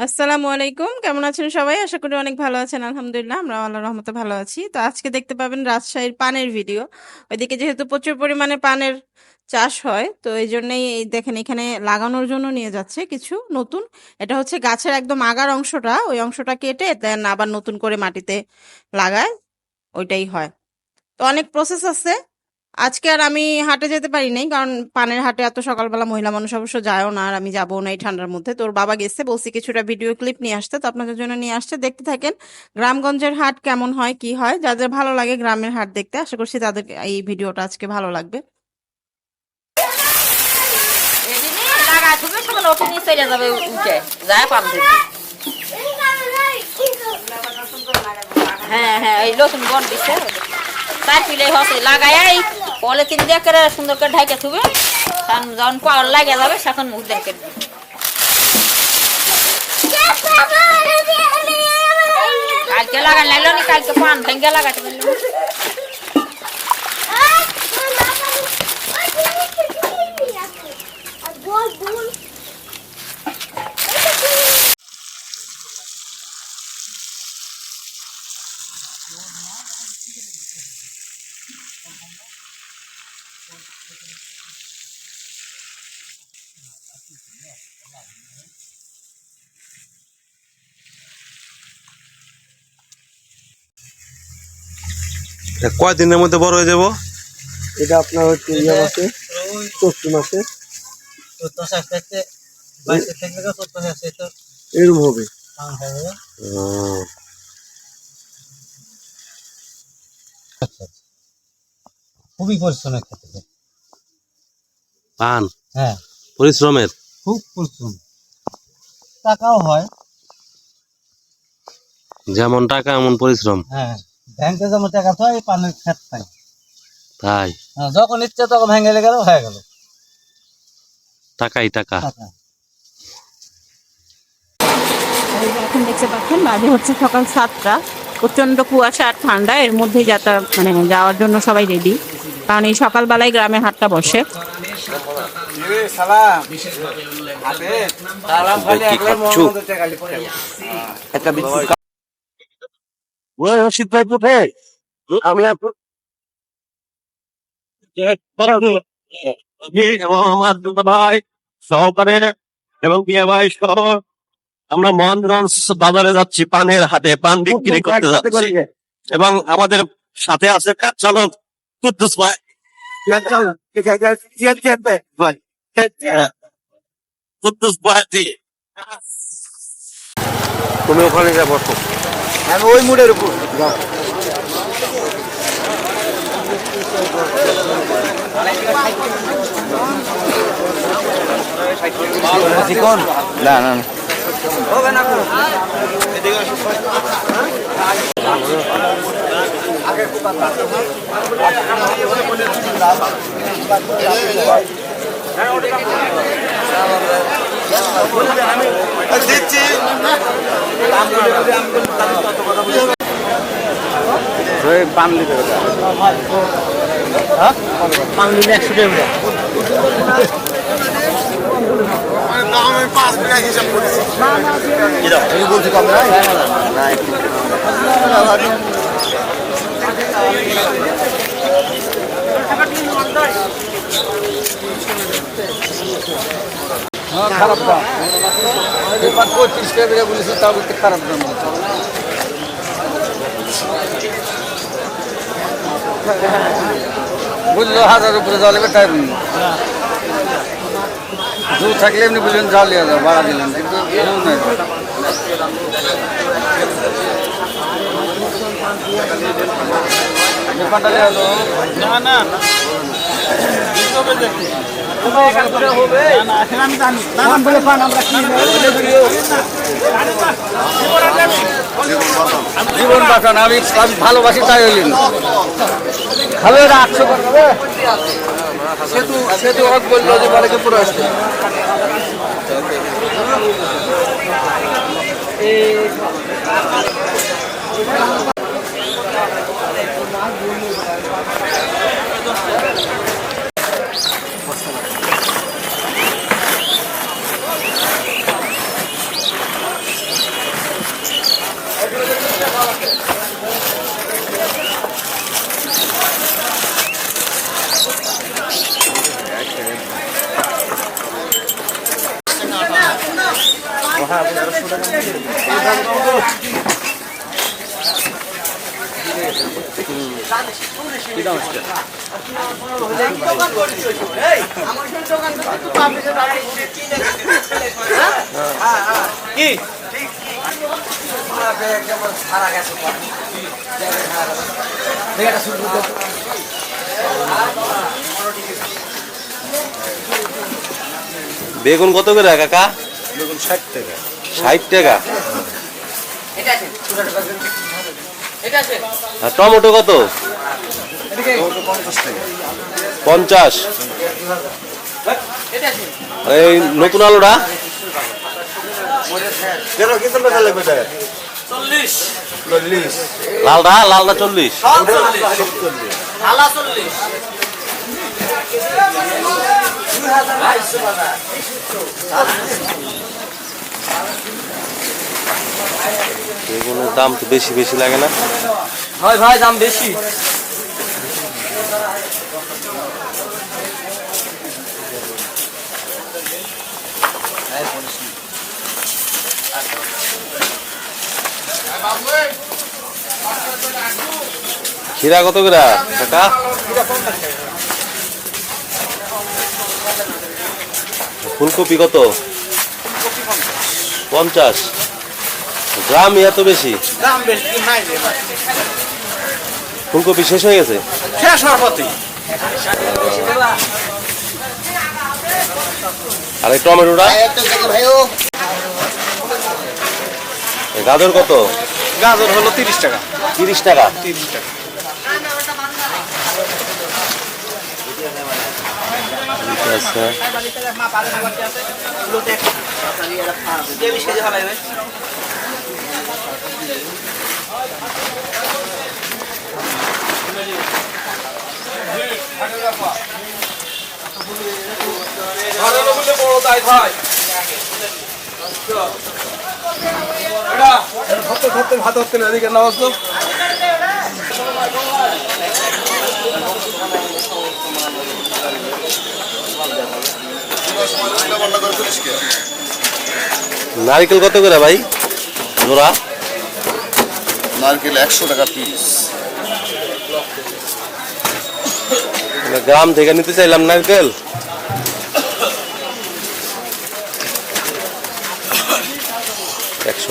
আসসালামু আলাইকুম। কেমন আছেন সবাই? আশা করি অনেক ভালো আছেন। আলহামদুলিল্লাহ আমরাও আল্লাহর রহমতে ভালো আছি। তো আজকে দেখতে পাবেন রাজশাহীর পানের ভিডিও। ওইদিকে যেহেতু প্রচুর পরিমাণে পানের চাষ হয়, তো এইজন্যই এই দেখেন এখানে লাগানোর জন্য নিয়ে যাচ্ছে কিছু নতুন। এটা হচ্ছে গাছের একদম আগার অংশটা, ওই অংশটা কেটে দেন আবার নতুন করে মাটিতে লাগায়, ওইটাই হয়। তো অনেক প্রসেস আছে। আজকে আর আমি হাটে যেতে পারি নাই, কারণ পানের হাটে এত সকালবেলা মহিলা মানুষ অবশ্য যায়ও না, আর আমি যাবো না এই ঠান্ডার মধ্যে। তোর বাবা গেছে, বলছি কিছুটা ভিডিও ক্লিপ নিয়ে আসতে, তো আপনাদের জন্য নিয়ে আসছে, দেখতে থাকেন গ্রামগঞ্জের হাট কেমন হয় কি হয়। যাদের ভালো লাগে গ্রামের হাট দেখতে, আশা করছি তাদের এই ভিডিওটা আজকে ভালো লাগবে। হ্যাঁ হ্যাঁ এই নতুন বন দিছে তার পিলে হসে লাগাই পলিথিন দিয়ে করে সুন্দর করে ঢাইকে থুবে, যখন পাওয়ার লাগে যাবে তখন মুখ দেখে কালকে লাগান লাগলো নি, কালকে পান ভেঙ্গে লাগাতে পারলো। কয়দিনের মধ্যে বড় হয়ে যাব? এটা আপনার হচ্ছে ইয়ে মাসে, চৈত্র মাসে এরকম হবে। খুবই পরিশ্রমের ক্ষেত্রে পান হ্যাঁ পরিশ্রমের। খুব পরিশ্রম, টাকাও হয়। যেমন টাকা এমন পরিশ্রম। হ্যাঁ ব্যাংকে যেমন টাকা হয় এই পানের ক্ষেত নাই। তাই যখন ইচ্ছে তখন ভেঙে গেল হয়ে গেল টাকাই টাকা। টাকা। এই যে এখন দেখতে পাচ্ছেন বাজে হচ্ছে সকাল 7টা। প্রচন্ড কুয়াশা আর ঠান্ডা, এর মধ্যেই যাওয়ার জন্য সবাই রেডি, কারণ এই সকালবেলায় গ্রামের হাটটা বসে। রশিদ ভাই কোথায়? আমি এবং আমার দুটো ভাই সহকারে এবং বিয়ে ভাই সহ আমরা মোহনগঞ্জ বাজারে যাচ্ছি, পানের হাটে পান বিক্রি করতে যাচ্ছি। এবং আমাদের সাথে আছে কাজ চালক কুদ্দুস ভাই। কুদ্দুস ভাই, তুমি ওখানে যা বসো। আমি ওই মুড়ের উপর না না না দিচ্ছি। পান নিতে পান নিলে 100 টাকা। আমি 5 টাকা হিসাব করেছি। আমি বলছি কম না। খারাপ দাম 35 টাকা বলেছি, তাও খারাপ দাম বুঝলো। 1000 উপরে যাওয়া লাগবে, টাইম দূর থাকলে এমনি বললেন যাও লিয়ে যাও, ভাড়া দিলেন, কিন্তু না না জীবন বাঁচান। আমি ভালোবাসি, তাই হইলেন খাবে 800 করবে। সেতু সেতু হক বললো যে বাড়িকে পুরো আসছে। বেগুন কত করে কাকা? বেগুন 60 টাকা। 60 টাকা। আর টমেটো কত? 50 টাকা। 50। আর এই নতুন আলুটা? 40। লালটা 40। বেগুনের দাম তো বেশি বেশি লাগে না? হয় ভাই, দাম বেশি। খিরা কত করে কাকা? ফুলকপি কত? 50। গ্রামই এত বেশি? দাম বেশি নাই রে ভাই। ফুলকপি শেষ হয়ে গেছে? শেষ হওয়ার পথেই। আর এই টমেটোটা? গাজর কত? গাজর হলো 30 টাকা। 30 টাকা। 30 টাকা। আচ্ছা, ভাত হচ্ছে না, এদিকে নামাজ তো। নারকেল কত করে ভাই জোড়া? নারকেল 100 টাকা পিস। গ্রাম থেকে নিতে চাইলাম নারকেল।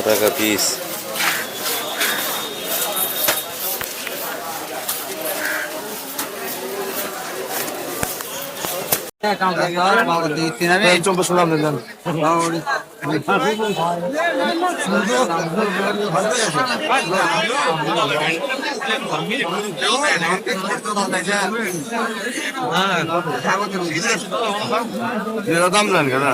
টাকা পিস। দাম নেন কেন?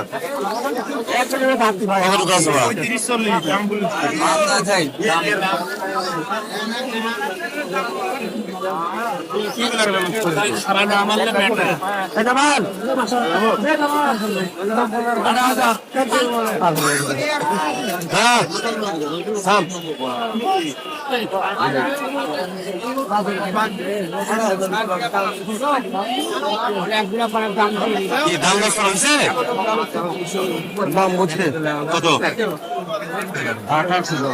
দাম বুঝছে কত? 1800।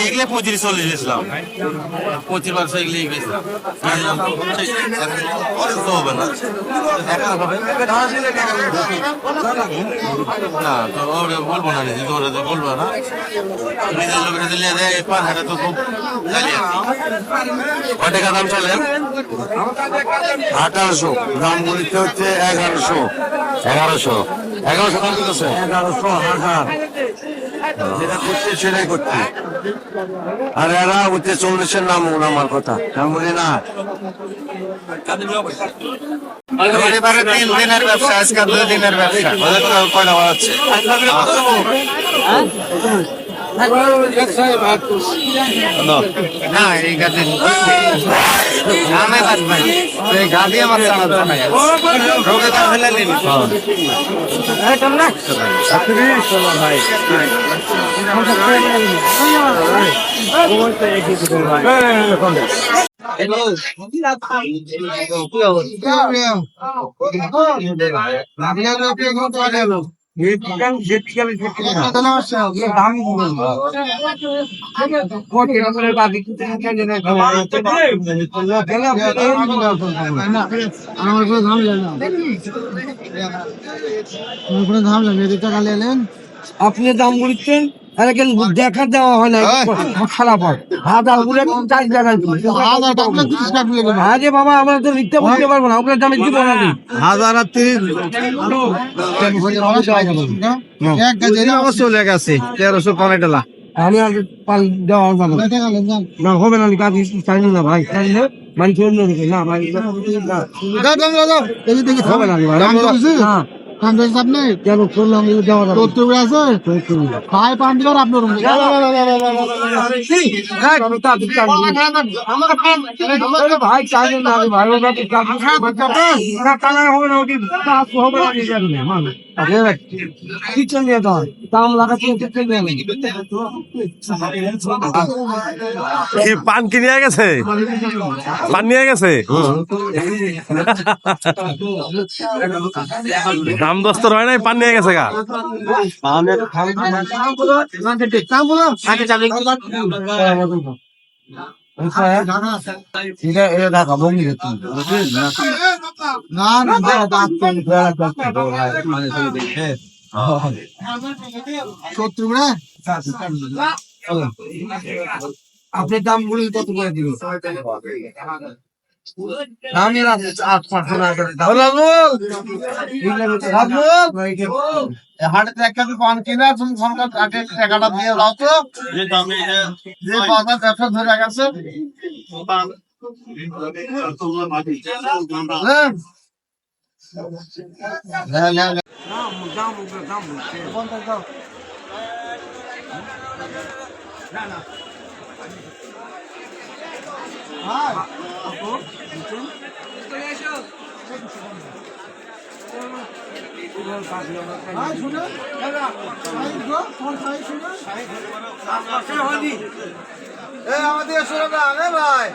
এগুলো 25-40 ইসলাম 25 এগুলি হবে না। না তো বলবো না, বলবো না। তো খুব কয় টাকা দাম চলে? 1800। দাম বলতে হচ্ছে 1100। 1100 দাম দিতেছে 1100 যেটা করছে সেটাই করছে। আর এরা হচ্ছে 40-এর নাম আমার কথা বলি না। এবারে 3 দিনের ব্যবসা, আজকে 2 দিনের ব্যবসা। কয়টা বাড়াচ্ছে? না এই গাছে গাড়ি আমার রোগে ফেলে নিন। আপনি দাম বলছেন দেখা দেওয়া হয় না খারাপ হয় হাজার বলে 4 টাকায় আরে বাবা আমরা তো লিখতে বলতে পারবো না আপনার দামে দিব না 1030 চলে গেছে 1315 আমি আর পাল দেওয়া যাবে না হবে না কাজ চাই না ভাই চাইলে মানে চলবে না ভাই হবে না আপনি কেন করলাম দেওয়া ভাই পান দিবার আপনার ভাই চাই না আমি ভালো হবে না ওটি হবে না কিচেন নিয়ে দাম লাগাচ্ছি পান কি নিয়ে গেছে পান নিয়ে গেছে দাম দস্তর হয় নাই পান নিয়ে গেছে গা আপনি দাম বলি কত করে দিব আমি হাটে একটা পান কিনা তুমি টাকাটা দিয়ে দাও তো যে বাজার ব্যবসা ধরে গেছে আমাদের শুনে না ভাই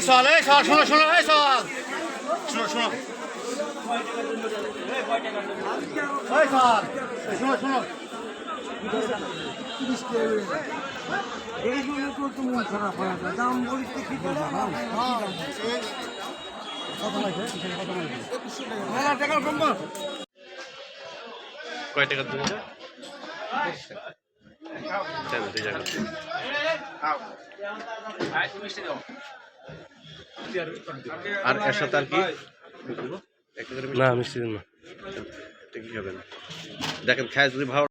শোনো শোনো শোনো শোনো শোনো শোনো খারাপ হয় দাম বলতে কি কয় টাকা দিবে আর এর সাথে আর কি না মিষ্টি দিন না ঠিক হবে না দেখেন খায় যদি ভালো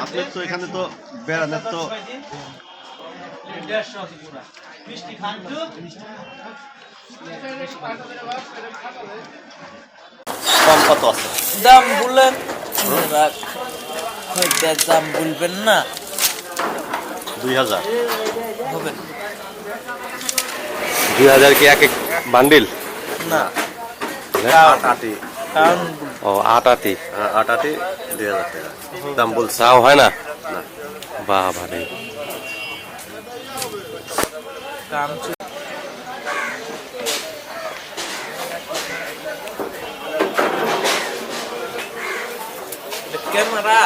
আপনার তো এখানে তো বেড়ানোর তো কম কত আছে দাম বললেন দাম বলবেন না 2000 হবে 2000 কি এক এক বান্ডিল না আটাটি কারণ ও আটাটি 2000 টাকা দাম বলছে হয় না না বাবা রে কাম ক্যামেরা